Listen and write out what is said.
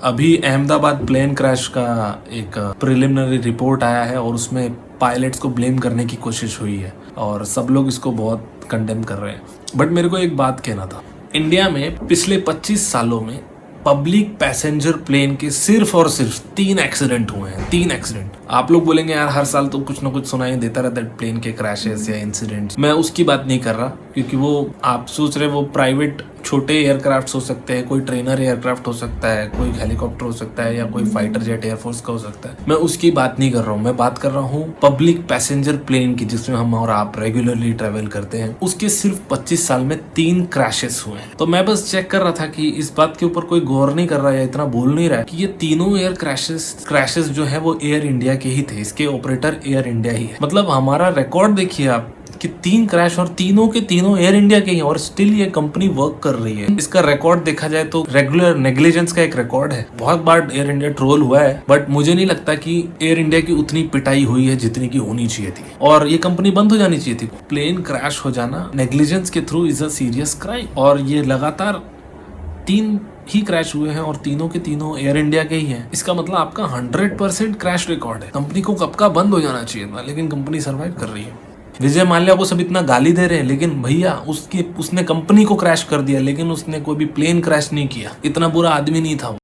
अभी Ahmedabad plane crash का एक प्रिलिमिनरी रिपोर्ट आया है और उसमें पायलट्स को ब्लेम करने की कोशिश हुई है और सब लोग इसको बहुत कंडेम कर रहे हैं। बट मेरे को एक बात कहना था, इंडिया में पिछले 25 सालों में पब्लिक पैसेंजर प्लेन के सिर्फ और सिर्फ 3 एक्सीडेंट हुए हैं। 3 एक्सीडेंट। आप लोग बोलेंगे यार हर साल तो कुछ ना कुछ सुनाई देता रहता है प्लेन के क्रैशेस या इंसिडेंट्स। मैं उसकी बात नहीं कर रहा, क्योंकि वो आप सोच रहे वो प्राइवेट छोटे एयरक्राफ्ट हो सकते हैं, कोई ट्रेनर एयरक्राफ्ट हो सकता है, कोई हेलीकॉप्टर हो सकता है या कोई फाइटर जेट एयरफोर्स का हो सकता है। मैं उसकी बात नहीं कर रहा हूँ, मैं बात कर रहा हूँ पब्लिक पैसेंजर प्लेन की, जिसमें हम और आप रेगुलरली ट्रेवल करते हैं। उसके सिर्फ 25 साल में 3 क्रैशेस हुए हैं। तो मैं बस चेक कर रहा था कि इस बात के ऊपर कोई गौर नहीं कर रहा है या इतना बोल नहीं रहा है कि ये तीनों एयर क्रैशेस जो है वो एयर इंडिया के ही थे। इसके ऑपरेटर एयर इंडिया ही है। मतलब हमारा रिकॉर्ड देखिए आप कि 3 क्रैश और तीनों के तीनों एयर इंडिया के ही, और स्टिल ये कंपनी वर्क कर रही है। इसका रिकॉर्ड देखा जाए तो रेगुलर नेग्लिजेंस का एक रिकॉर्ड है। बहुत बार एयर इंडिया ट्रोल हुआ है, बट मुझे नहीं लगता कि एयर इंडिया की उतनी पिटाई हुई है जितनी की होनी चाहिए थी, और ये कंपनी बंद हो जानी चाहिए थी। प्लेन क्रैश हो जाना नेग्लिजेंस के through is a serious crime, और ये लगातार 3 ही क्रैश हुए हैं और तीनों के तीनों एयर इंडिया के ही हैं। इसका मतलब आपका 100% क्रैश रिकॉर्ड है। कंपनी को कब का बंद हो जाना चाहिए था, लेकिन कंपनी सर्वाइव कर रही है। विजय माल्या को सब इतना गाली दे रहे हैं, लेकिन भैया उसने कंपनी को क्रैश कर दिया, लेकिन उसने कोई भी प्लेन क्रैश नहीं किया। इतना बुरा आदमी नहीं था वो।